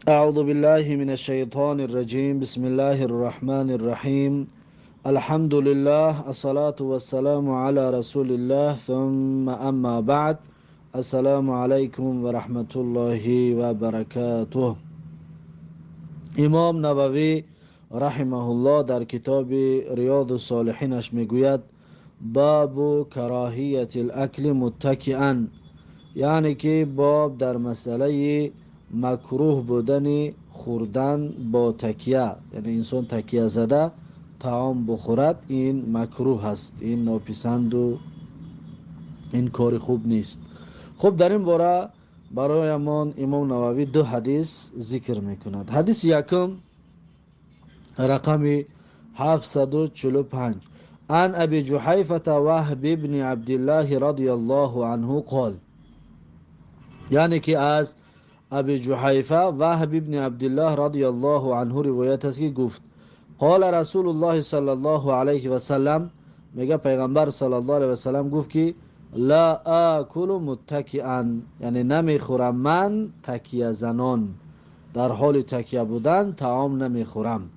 أعوذ بالله من الشيطان الرجيم بسم الله الرحمن الرحيم الحمد لله الصلاة والسلام على رسول الله ثم أما بعد السلام عليكم ورحمة الله وبركاته. امام نووی رحمه الله در کتاب ریاض الصالحینش میگوید باب کراهیت الاکل متکئا، یعنی که باب در مسئله مکروه بودن خوردن با تکیه، یعنی انسان تکیه زده طعام بخورد، این مکروه است، این ناپسند و این کار خوب نیست. خب در این باره برایمان امام نووی دو حدیث ذکر میکند. حدیث یکم رقم 745 عن ابي جحيفة وهب بن عبد الله رضي الله عنه قال، یعنی که از ابی جحیفه وهب ابن عبدالله رضی الله عنه روایت است که گفت قال رسول الله صلی الله علیه و سلم، میگه پیغمبر صلی الله علیه و سلم گفت که لا آکل متکئا، یعنی نمیخورم من تکیه زنان، در حال تکیه بودن طعام نمیخورم.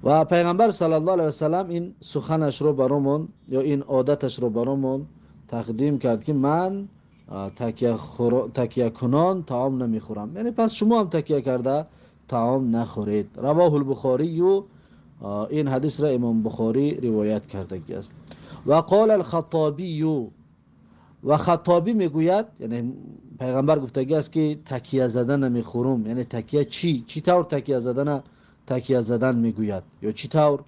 و پیغمبر صلی الله علیه و سلم این سخنش رو برامون یا این عادتش رو برامون تقدیم کرد که من تکیه کنان طعام نمیخورم، یعنی پس شما هم تکیه کرده طعام نخورید. رواه البخاری، و این حدیث را امام بخاری روایت کرده است. و قال الخطابی، و خطابی میگوید، یعنی پیغمبر گفتگی است که تکیه زدن نمیخورم، یعنی تکیه چی طور تکیه زدن میگوید، یا چی طور،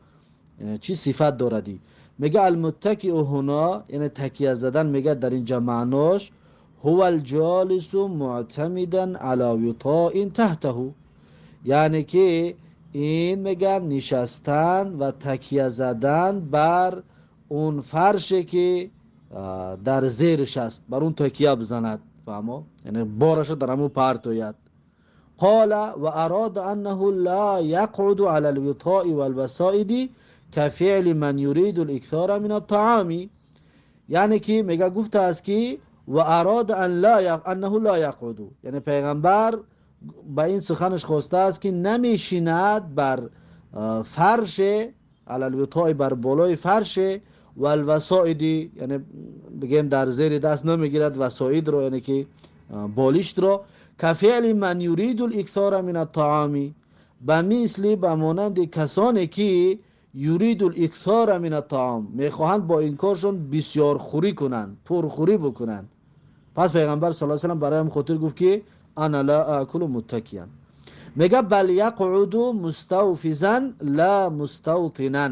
چی صفت داردی. میگه المتکی هنا، یعنی تکیه زدن، میگه در اینجا معناش هو الجالس معتمدا على وطاء تحته، یعنی که این میگه نشستن و تکیه زدن بر اون فرشی که در زیرش است، بر اون تکیه بزند، فهمو، یعنی بارش در همون پرتوید. قال و اراد انه لا يقعد على الوطاء والوسائد كفعل من يريد الاكثار من الطعام، یعنی که میگه گفته است که و اراد انه لا يقعد، یعنی پیغمبر با این سخنش خواسته است که نمیشیند بر فرش، علی الوطاء، بر بالای فرش، و الوسائد، یعنی بگیم در زیر دست نمیگیرد وسائد رو، یعنی که بالشت رو. کفعل من یرید الاکثار من الطعام، بمثل بمانند کسانی که یرید الاکثار من الطعام، میخواهند با این کارشون بسیار خوری کنند، پرخوری بکنند. پس پیغمبر صلی الله علیه و سلم برای هم خاطر گفت که انا لا آکل متکیا. میگه بل یقعد مستوفزا لا مستوطنا،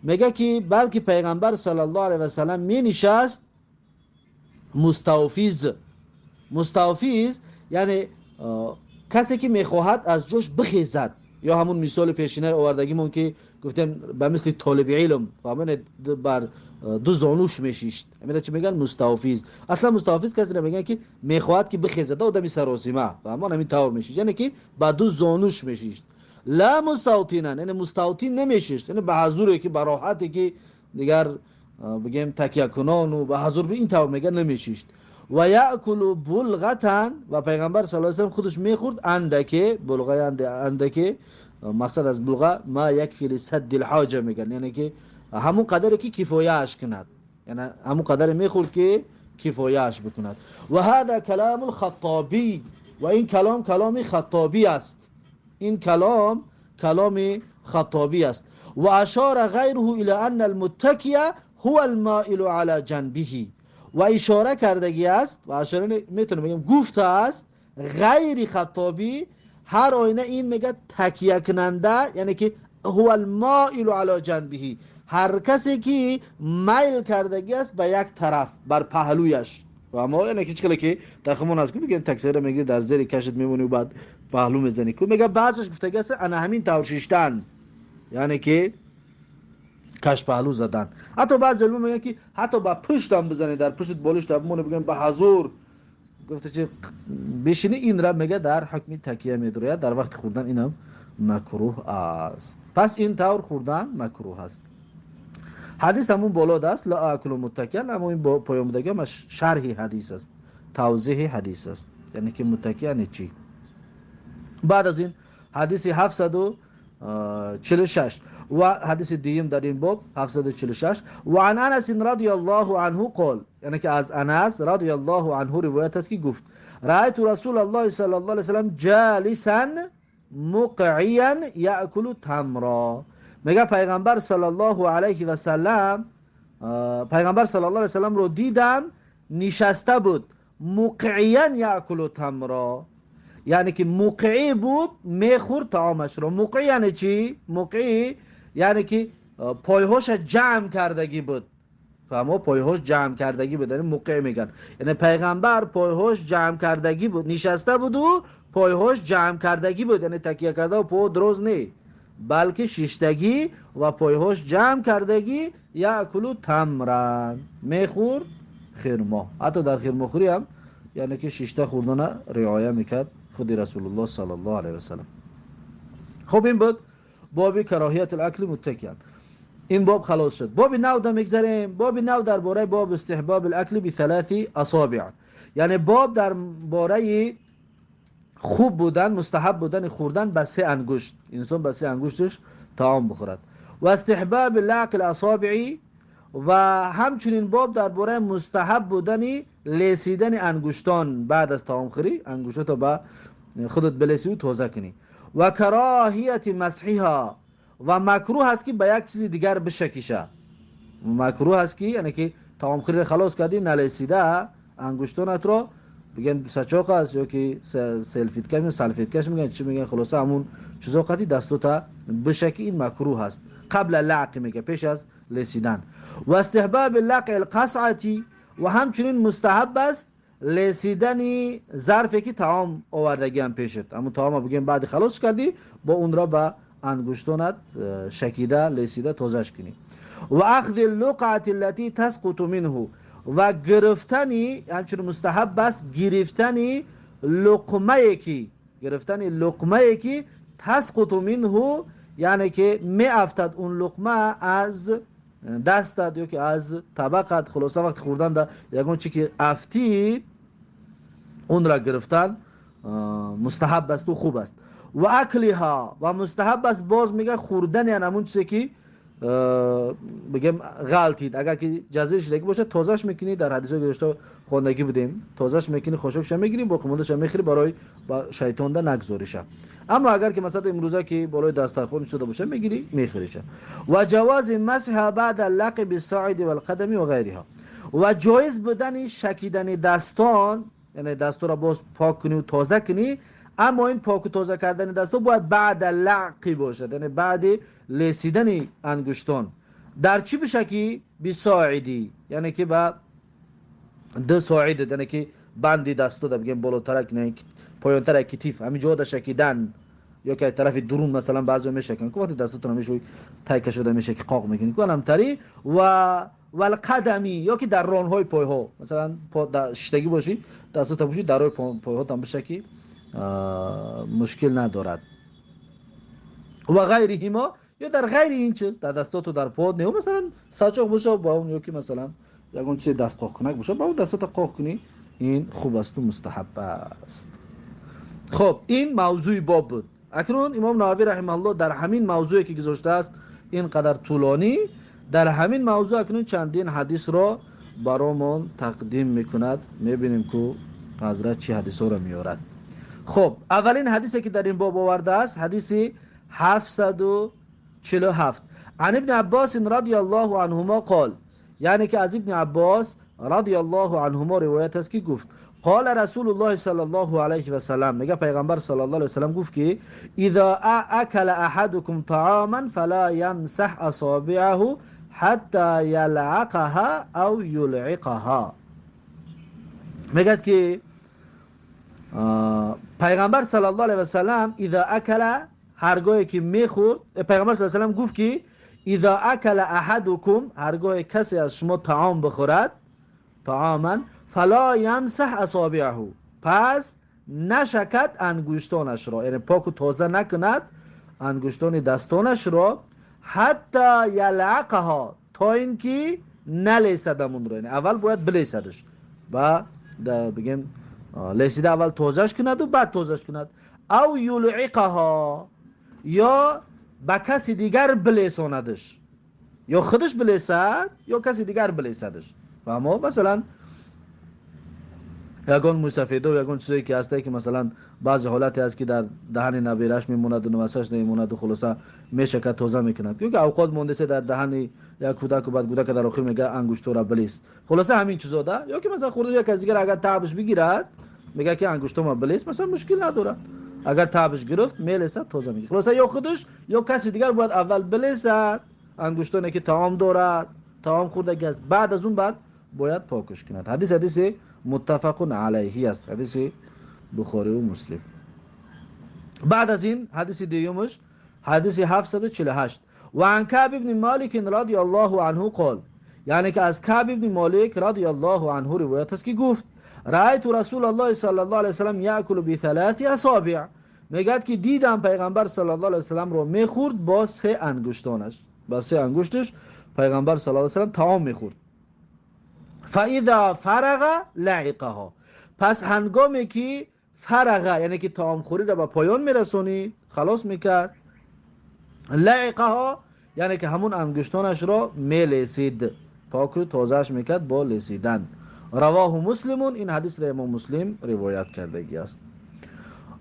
میگه که بلکه پیغمبر صلی الله علیه و سلم می نشست مستوفز، یعنی کسی که میخواهد از جوش بخیزد، یا همون مثال پیشینه آوردگیمون که گفتیم به مثل طالب علم، فهمین، بر دو زانوش میشیشت، همین چی میگن مستوفز. اصلا مستوفز کسی نمیگن که میخواهد که بخیزد، آدمی سراسیمه، فهمون، همین طور میشیشت، یعنی که با دو زانوش میشیشت. لا مستوطنا، یعنی مستوطن نمیشیشت، یعنی به حضوری که براحتی که دیگر بگیم تکیه کنان و به حضور به این طور میگن نمیشیشت. و یاکل بلغتن، و پیغمبر صلی الله علیه و سلم خودش میخورد اندکه، بلغه اندکه، مقصد از بلغه ما یکفی لسد الحاجه میگن، یعنی که همون قدری که کفایه‌اش کند، یعنی همون قدر میخورد که کفایه‌اش بکند. و هذا کلام الخطابی، و این کلام خطابی است، این کلام خطابی است. و اشار غیره الى ان المتکی هو المائل على جنبه، و اشاره کردگی است، و اشاره میتونم بگم گفته است غیر خطابی، هر آینه این میگه تکیه کننده، یعنی که هو المائل علی جنبه، هر کسی که میل کردگی است به یک طرف، بر پهلویش. و اما یعنی که چکلی که تخمون از که میگن تکسیره میگیری در زیر کشت میمونی و بعد پهلو میزنی، که میگه بعضش گفتگی است انا همین طور شیشتن، یعنی که کش پهلو زدن. حتی بعض علما میگن که حتی با پشت هم بزنی، در پشت بالش تبمونه بگن به حضور گفته چه بشینی، این را میگه در حکم تکیه میدروید، در وقت خوردن اینم مکروه است. پس این طور خوردن مکروه است. حدیث همون بالا دست لا اکل متکل، اما این با پیامبردگی هم شرح حدیث است، توضیح حدیث است، یعنی که متکی یعنی چی. بعد از این حدیث 746 و حدیث دیم در این باب 746 و عن انس رضی الله عنه قال، یعنی که از انس رضی الله عنه روایت است که گفت رأیت رسول الله صلی الله علیه و سلم جالسا مقعیا یاکل تمرا. میگه پیغمبر صلی الله علیه و سلم، پیغمبر صلی الله علیه و سلم رو دیدم نشسته بود مقعیا یاکل تمرا، یعنی که موقعی بود میخورد طعامش رو. موقعی یعنی چی؟ موقعی یعنی که پایهاش جمع کردگی بود. فهمو؟ پایهاش جمع کردگی بود، یعنی موقع میگن، یعنی پیغمبر پایهاش جمع کردگی بود، نشسته بود و پایهاش جمع کردگی بود، یعنی تکیه کرده و پا دروز نه، بلکه شیشتگی و پایهاش جمع کردگی. یاکلو تمرن، میخورد خرما. حتی در خرما خوری هم یعنی که شیشته خوردن رعایه میکرد خود رسول الله صلی الله علیه و سلم. خب این بود باب کراهیت الاکل متکئا. این باب خلاص شد. باب نو دا میگذاریم. باب نو درباره باب استحباب الاکل بثلاث اصابع، یعنی باب در باره خوب بودن، مستحب بودن خوردن به 3 انگشت، انسان به 3 انگشتش طعام بخورد. و استحباب لعق الاصابع، و همچنین باب درباره مستحب بودن لیسیدن انگشتان بعد از طعام خوری، انگشتات با خودت بلیسی و توزه کنی. و کراهیت مسحها، و مکروه هست که به یک چیز دیگر بشکیشه. مکروه هست که یعنی که طعام خوری خلاص کردی نلیسیده انگشتانت رو، بگن سچاق است یا که سلفیت کش، سلفیت کش میگن، چی میگن، خلاصه همون چیزا قتی دستوتا بشکی، این مکروه هست. قبل لعق میگه، پیش از لیسیدن. و استحباب لعق القصعتی، و همچنین مستحب است لیسیدن ظرفی که طعام آوردگی هم پیشت، اما طعام بگیم بعد خلاص کردی با اون را با انگشتانت شکیده لیسیده توزش کنی. و اخذ اللقعه التي تسقط منه، و گرفتنی، همچنین مستحب است گرفتنی لقمه کی، گرفتنی لقمه کی تسقط منه، یعنی که می افتد اون لقمه از دستت یا که از طبقت. خلاصه وقت خوردن در یکون چی که افتید اون را گرفتن مستحب است و خوب است. و اکلها، و مستحب است باز میگه خوردن، یعنی همون چیزی که بگم غلطید، اگر که جزیره شدگی باشه تازهش میکنی، در حدیث های گذشته خواندگی بودیم، تازهش میکنی، خشکش میگیری، با قموندش میخوری برای با شیطان ده نگذاریشه. اما اگر که مثلا امروزه که بالای دسترخوان شده باشه میگیری میخوریشه. و جواز مسح بعد اللق بالصاعد والقدم و غیرها، و جایز بودن شکیدن دستان، یعنی دستو را باز پاک کنی و تازه کنی، اما این پاک و تازه کردن دستو باید بعد لعقی باشد، یعنی بعد لیسیدن انگشتان. در چی بشکی؟ بساعدی، یعنی که با 2 ساعد، یعنی که بندی دستو دا بگیم بالاتر کنه، پایانتر کتیف، همین جا دا شکیدن، یا که طرف درون مثلا بعضی میشکن که وقتی دستتون همیشه تایک شده میشه که قاق میکنی که همتری. و والقدمی، یا که در رانهای پای ها، مثلا پا شتگی باشی دستت باشی در راه پای ها تام بشکی مشکل ندارد. و غیرهما، یا در غیر این چیز در دستاتو در پاد نه، مثلا ساچاق باشه با اون، یا که مثلا یگون چیز دست قاق کنک باشه با اون دستات قاق کنی، این خوب است و مستحب است. خب این موضوع باب بود. اکنون امام نووی رحمه الله در همین موضوعی که گذاشته است اینقدر طولانی، در همین موضوع اکنون چندین حدیث را برامون تقدیم میکند. میبینیم که حضرت چی حدیث را میارد. خب اولین حدیثی که در این باب آورده است حدیث 747 عن ابن عباس رضی الله عنهما قال، یعنی که از ابن عباس رضی الله عنهما روایت است که گفت قال رسول الله صلی الله علیه و سلم، میگه پیغمبر صلی الله علیه و سلم گفت که اذا اکل احدکم طعاما فلا يمسح اصابعه حتى يلعقها او يلعقها. میگه که پیغمبر صلی الله علیه و سلم اذا اکل، هرگاهی که میخورد، پیغمبر صلی الله علیه و سلم گفت که اذا اکل احدکم، هرگاه کسی از شما طعام بخورد، طعاما، فلا یمسح اصابعه، پس نشکد انگشتانش را، یعنی پاک و تازه نکند انگشتان دستانش را، حتی یلعقها، تا اینکه نلیسدمون را، یعنی اول باید بلیسدش و بگیم لیسیده اول تازهش کند و بعد تازهش کند. او یلعقها، یا به کسی دیگر بلیساندش، یا خودش بلیسد یا کسی دیگر بلیسدش. فهمو؟ مثلا یگان موسفیده و یگان چیزایی که هسته که مثلا بعضی حالتی هست که در دهن نبیرش میموند و نوسش نمیموند و خلاصه میشه که توزه میکند، که اوقات مونده در دهن یک کودک و بعد کودک در آخر میگه انگشتو را بلیست. خلاصه همین چیزا ده، یا که مثلا خورده یک از دیگر اگر تعبش بگیرد میگه که انگشتو ما بلیست، مثلا مشکل نداره. اگر تعبش گرفت میلیسه توزه میگه. خلاصه یا خودش یا کسی دیگر باید اول بلیسد انگشتونه که طعام دارد، طعام خورده است، بعد از اون بعد باید پاکش کند. حدیث متفق علیه است، حدیث بخاری و مسلم. بعد از این حدیث دیومش حدیث 748 و عن کعب بن مالک رضی الله عنه قال، یعنی که از کعب بن مالک رضی الله عنه روایت است که گفت رأیت رسول الله صلی الله علیه و سلم یاکل بثلاث اصابع، میگه که دیدم پیغمبر صلی الله علیه و سلم رو میخورد با سه انگشتانش، با سه انگشتش پیغمبر صلی الله علیه و سلم طعام میخورد. فاذا فرغ لعقها، پس هنگامی که فرغ یعنی که طعام خوری را به پایان میرسونی، خلاص میکرد، لعقها یعنی که همون انگشتانش را میلیسید، پاک رو تازهش میکرد با لیسیدن. رواه مسلمون، این حدیث را امام مسلم روایت کرده است.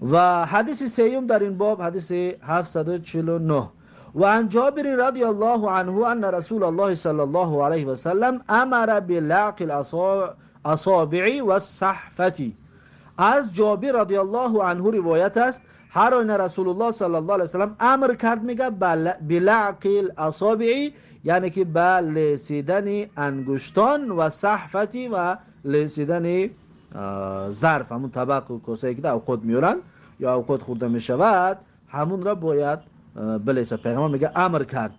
و حدیث سیوم در این باب حدیث 749 و عن جابر رضی الله عنه ان رسول الله صلی الله علیه و سلم امر بلعق الاصابع والصحفة. از جابر رضی الله عنه روایت است هر آن رسول الله صلی الله علیه و سلم امر کرد میگه بلعق الاصابع، یعنی که به لیسیدن انگشتان، و صحفتی و لیسیدن ظرف، همون طبق و کاسه که در اوقات میورن یا اوقات خورده میشود، همون را باید بلیسد. پیغمبر میگه امر کرد.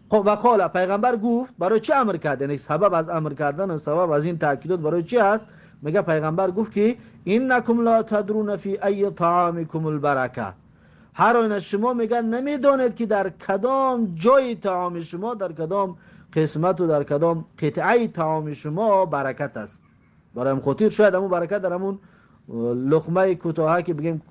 خب و قال، پیغمبر گفت برای چی امر کرد؟ یعنی سبب از امر کردن و سبب از این تاکیدات برای چی است؟ میگه پیغمبر گفت که انکم لا تدرون فی ای طعامکم البرکه، هر آن از شما میگه نمیدانید که در کدام جای طعام شما، در کدام قسمت و در کدام قطعه طعام شما برکت است. برای خاطر شاید همون برکت در همون لقمه کوتاه که بگیم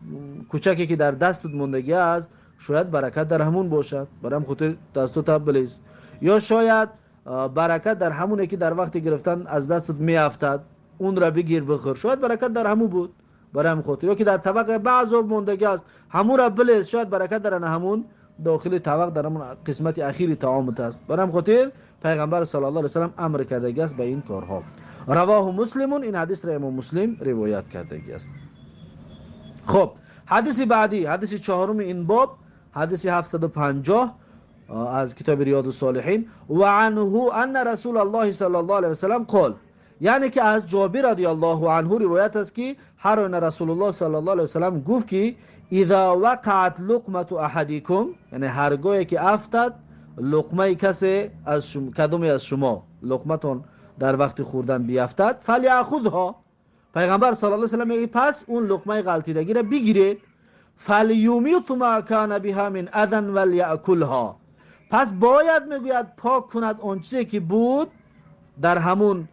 کوچکی که در دستت موندگی است، شاید برکت در همون باشد، برای خاطر دستت بلیس. یا شاید برکت در همونه که در وقت گرفتن از دستت میافتد، اون را بگیر بخور، شاید برکت در همون بود، برای همون خاطر. یا که در طبق بعض موندگی است، همون را بلیس، شاید برکت در همون داخل طبق در همون قسمت اخیری طعامت است. برای همون خاطر پیغمبر صلی الله علیه و سلم امر کرده است به این کارها. رواه مسلمون، این حدیث را امام مسلم روایت کرده است. خب حدیث بعدی، حدیث چهارم این باب، حدیث 750 از کتاب ریاض الصالحین و عنه ان رسول الله صلی الله علیه و سلم قال، یعنی که از جابر رضی الله عنه روایت است که هر آن رسول الله صلی الله علیه و سلم گفت که اذا وقعت لقمه احدکم، یعنی هرگاهی که افتد لقمه کسی از شما، کدومی از شما لقمتون در وقت خوردن بیافتد، فلیأخذها، پیغمبر صلی الله علیه و سلم میگه پس اون لقمه غلطیدگی را بگیرید، فلیومیت ما کان بها من اذن ولیأکلها، پس باید میگوید پاک کند اون چیزی که بود در همون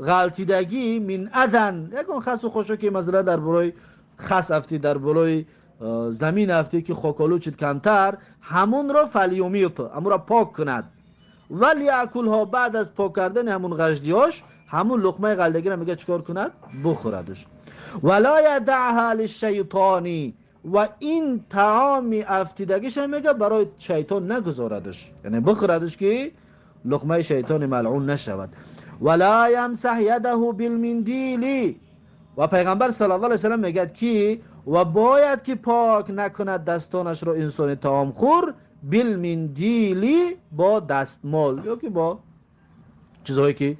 غلطیدگی، من اذن، یکون خس و خوشو که مثلا در برای خس افتی، در برای زمین افتی که خاکالو چید کمتر، همون را فلیومیت، همون را پاک کند، ولی اکلها، بعد از پاک کردن همون غجدیاش همون لقمه غلطیدگی را میگه چکار کند؟ بخوردش. ولا یدعها للشیطانی، و این طعام افتیدگیش هم میگه برای شیطان نگذاردش، یعنی بخوردش که لقمه شیطان ملعون نشود. ولا یمسح یده بالمندیل، و پیغمبر صلی الله علیه و سلم میگه که و باید که پاک نکند دستانش رو انسان طعام خور، بالمندیل، با دستمال، یا که با چیزهایی که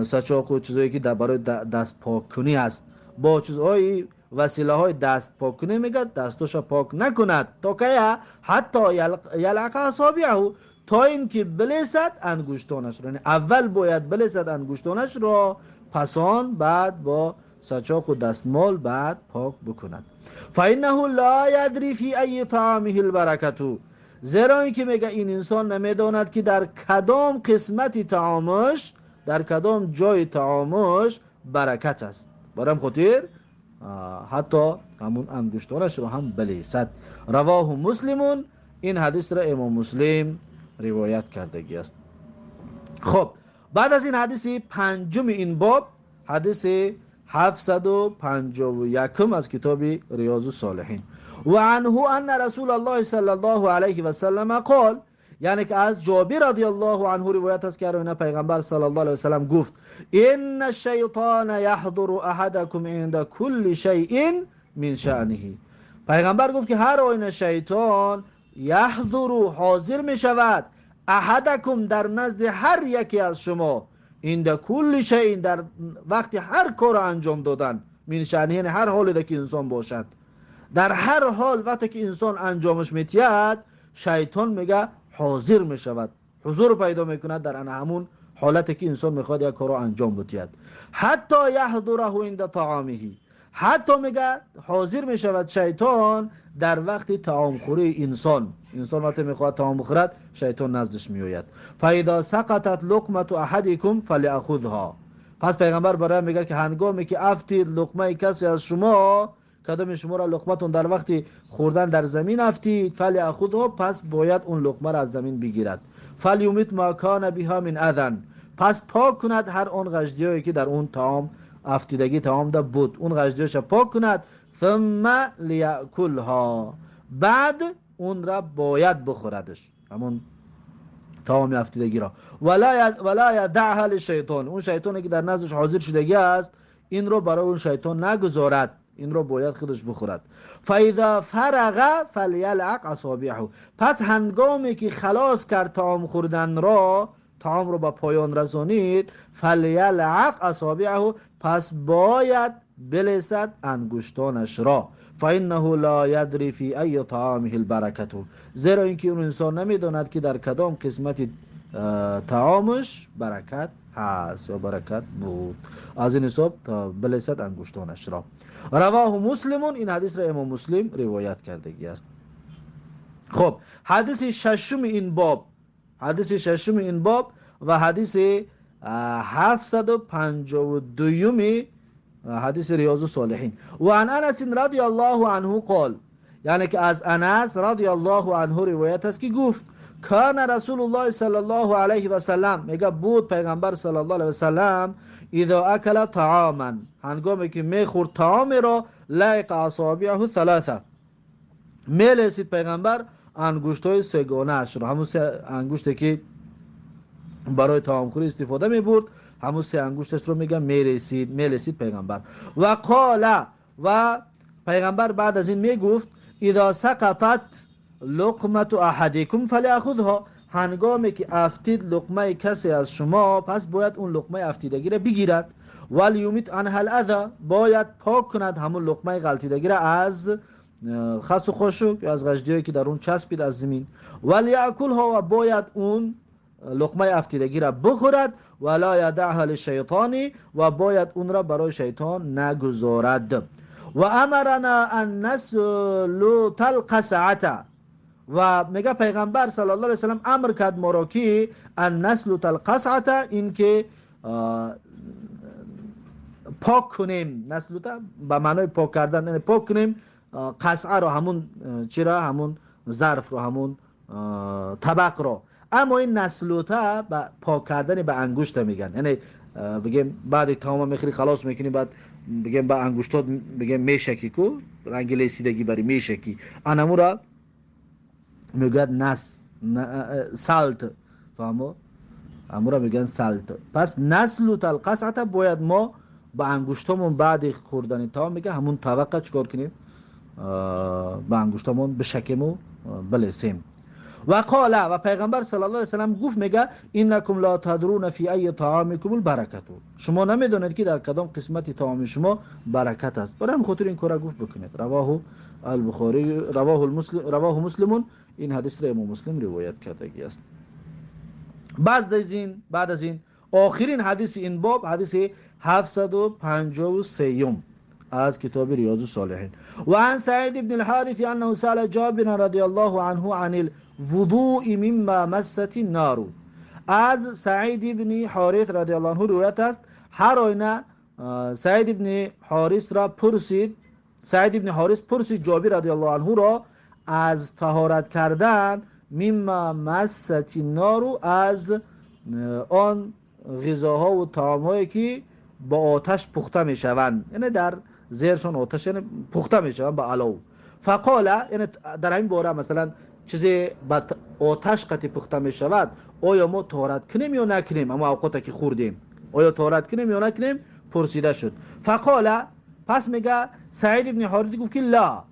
سچاق و چیزهایی که برای دست پاک کنی هست، با چیزهای وسیله های دست پاک کنی میگه دستش پاک نکند تا که حتی یلعق اصابعه، تا اینکه بلیسد انگشتانش را، یعنی اول باید بلیسد انگشتانش را، پسان بعد با سچاق و دستمال بعد پاک بکند. فانه لا یدری فی ای طعامه البرکه، زیرا اینکه میگه این انسان نمیداند که در کدام قسمتی طعامش، در کدام جای طعامش برکت است. برام خاطر حتی همون انگشتانش رو هم بلیسد. رواه مسلمون، این حدیث را امام مسلم روایت کردگی است. خب بعد از این حدیث پنجم این باب، حدیث 751 از کتاب ریاض الصالحین. و عنه ان رسول الله صلی الله علیه و سلم قال، یعنی که از جابر رضی الله عنه روایت است که پیغمبر صلی الله علیه و سلم گفت ان الشیطان یحضر احدکم عند كل شیء من شأنه. پیغمبر گفت که هر آینه شیطان یحضر حاضر می شود، احدکم در نزد هر یکی از شما، عند کل شیء در وقتی هر کار انجام دادن، من شأنه یعنی هر حالی که انسان باشد، در هر حال وقتی که انسان انجامش میتید شیطان میگه حاضر میشود، حضور پیدا میکند در همون حالتی که انسان میخواد یک کار انجام بتید. حتی یحضره عند طعامه، حتی میگه حاضر میشود شیطان در وقت طعام خوری انسان وقتی میخواد طعام بخورد شیطان نزدش میآید. فاذا سقطت لقمه احدکم فلیأخذها، پس پیغمبر برای میگه که هنگامی که افتید لقمه کسی از شما، کدام شما را لقمتون در وقتی خوردن در زمین افتید، فلیأخذها، پس باید اون لقمه را از زمین بگیرد. فلیمیت ما کان بها من اذن، پس پاک کند هر آن غژدیایی که در اون طعام افتیدگی طعام ده بود، اون غژدیاش پاک کند. ثم لیأکلها، بعد اون را باید بخوردش، همون طعام افتیدگی را. ولا یدعها للشیطان، اون شیطانی که در نزدش حاضر شدگی است این رو برای اون شیطان نگذارد، این رو باید خودش بخورد. فاذا فرغ فلیلعق اصابعه، پس هنگامی که خلاص کرد طعام خوردن را، طعام رو به پایان رسانید، فلیلعق اصابعه، پس باید بلسد انگشتانش را. فانه لا یدری فی ای طعامه البرکه، زیرا اینکه اون انسان نمیداند که در کدام قسمت طعامش برکت هست یا برکت بود. از این حساب تا بلسد انگشتانش را. رواه مسلمون، این حدیث را امام مسلم روایت کرده است. خب حدیث ششم این باب، و حدیث 752 حدیث ریاض الصالحین. و عن انس رضی الله عنه قال، یعنی که از انس رضی الله عنه روایت است که گفت کان رسول الله صلی الله علیه و سلم، میگه بود پیغمبر صلی الله علیه و سلم، اذا اکل طعاما، هنگامی که میخورد طعام را، لعق اصابعه ثلاثه، میلسید پیغمبر انگشتای سگانه اش را، همون انگشتی که برای طعام خوری استفاده میبرد، همون سه انگشتش رو میگم میرسید پیغمبر. و قال، و پیغمبر بعد از این میگفت اذا سقطت لقمه احدکم فلیأخذها، هنگامی که افتید لقمه کسی از شما، پس باید اون لقمه افتیدگی را بگیرد. ولیمیت عنها الاذى، باید پاک کند همون لقمه غلطیدگی را از خس و خاشاک، از غژدیایی که در اون چسبید از زمین. ولیأکلها، و باید اون لقمه افتیدگی را بخورد. ولا یدعها للشیطان، و باید اون را برای شیطان نگذارد. و امرنا ان نسلط القصعه، و میگه پیغمبر صلی الله علیه و سلم امر کرد ما را که ان نسلط القصعه، این که پاک کنیم، نسلط به معنای پاک کردن، یعنی پاک کنیم قصعه را، همون چرا، همون ظرف رو، همون طبق را. اما این نسلوته با پاک کردن به انگشت میگن، یعنی بگیم بعد تمام میخوری خلاص میکنی، بعد بگیم با انگشتات بگیم میشکی کو، رنگ لیسیدگی بری میشکی، انمو را میگن سالت، فهمو؟ امو را میگن سالت. پس نسلوت القصعه، باید ما با انگشتمون بعد خوردن تا میگه همون طبقه چکار کنیم، با انگشتمون بشکیم و بلسیم. و قال، و پیغمبر صلی الله علیه و سلم گفت، میگه انکم لا تدرون فی ای طعامکم البرکه، شما نمیدونید که در کدام قسمت طعام شما برکت است، برای همین خاطر این کارا گفت بکنید. رواه البخاری، رواه مسلمون، این حدیث را امام مسلم روایت کرده است. بعد از این آخرین حدیث این باب، حدیث 753 از کتاب ریاض الصالحین. و عن سعید بن الحارث انه سأل جابر رضی الله عنه عن الوضوء مما مست النار، از سعید بن حارث رضی الله عنه روایت است هر آینه سعید ابن حارث را پرسید، سعید ابن حارث پرسید جابر رضی الله عنه را از طهارت کردن مما مست النار، از آن غذاها و طعامهایی که با آتش پخته می شوند، یعنی در زیرشون آتش یعنی پخته می شوند با علو. فقال، یعنی در این باره مثلا چیزی با آتش قتی پخته می شود آیا ما طهارت کنیم یا نکنیم؟ اما اوقاتی که خوردیم آیا طهارت کنیم یا نکنیم پرسیده شد. فقال، پس میگه سعید ابن حارث گفت که لا،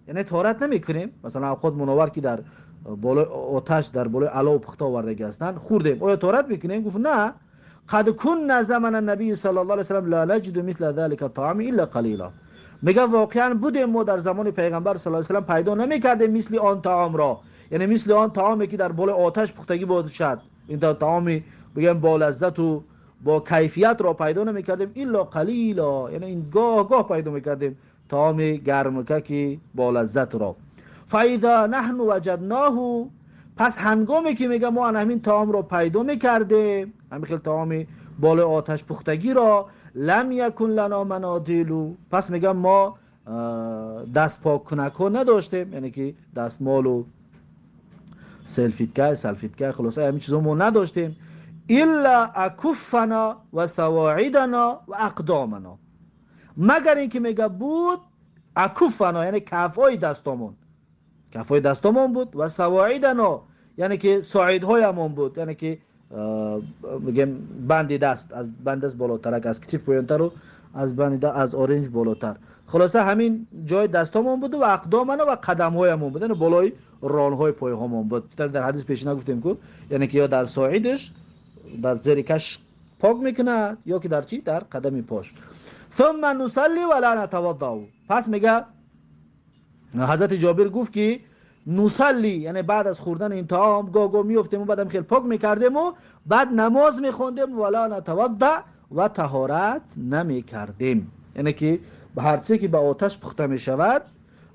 یعنی طهارت نمیکنیم. مثلا اوقات منور که در بالای آتش در بالای علو پخته آورده هستند خوردیم آیا طهارت میکنیم؟ گفت نه. قد كنا زمن النبي صلی الله علیه و سلم لا نجد مثل ذلك الطعام الا قلیلا. میگه واقعا بودیم ما در زمان پیغمبر صلی الله علیه و سلم پیدا نمیکردیم مثل آن طعام را، یعنی مثل آن طعامی که در بالای آتش پختگی باشد، این طعامی بگم با لذت و با کیفیت را پیدا نمیکردیم الا قلیلا، یعنی این گاه گاه پیدا میکردیم طعام گرمکه با لذت را. فاذا نحن وجدناه، پس هنگامی که میگه ما همین طعام را پیدا میکردیم، همین خیلی طعام بالای آتش پختگی را، لم یکن لنا منادیل، پس میگم ما دست پاک کنک ها نداشتیم، یعنی که دستمال و سلفیتکه خلاصه همین چیزا ما نداشتیم، الا اکفنا و سواعدنا و اقدامنا، مگر اینکه میگه بود اکفنا یعنی کفای دستامون، کفای دستامون بود، و سواعدنا یعنی که ساعدهای همون بود، یعنی که میگم بند دست، از بند دست بالاتر، از کتف پایینتر و از بند دست از اورنج بالاتر، خلاصه همین جای دستامون بود و اقدامنا و قدمهای همون بود، یعنی بالای رانهای پای همون بود. در حدیث پیشین گفتیم که یعنی که یا در ساعدش در زیر کش پاک میکنه یا که در چی در قدم پاش. ثم نصلي ولا نتوضا، پس میگه حضرت جابر گفت که نصلی یعنی بعد از خوردن این طعام گاه میافتیم و بعدم خیلی پاک میکردیم و بعد نماز میخوندیم، ولا نتوضا و طهارت نمیکردیم، یعنی که به هر چیزی که به آتش پخته میشود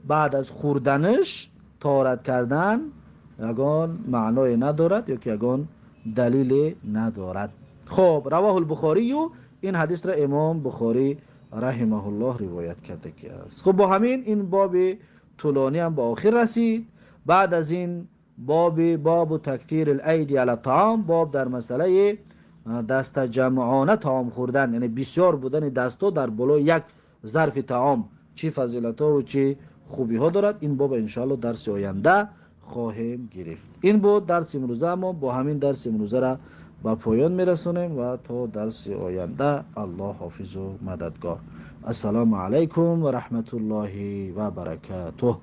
بعد از خوردنش طهارت کردن یگان معنای ندارد یا که یگان دلیل ندارد. خب رواه البخاری، و این حدیث را امام بخاری رحمه الله روایت کرده که است. خب با همین این باب طولانی هم با آخر رسید. بعد از این باب تکثیر الایدی علی الطعام، باب در مسئله دست جمعانه طعام خوردن، یعنی بسیار بودن دستا در بالای یک ظرف طعام چی فضیلت ها و چی خوبی ها دارد. این باب انشاءالله درس آینده خواهیم گرفت. این بود درس امروزه، ما با همین درس امروزه را با پایان میرسونیم و تا درس آینده الله حافظ و مددگار. السلام علیکم و رحمت الله و برکاته.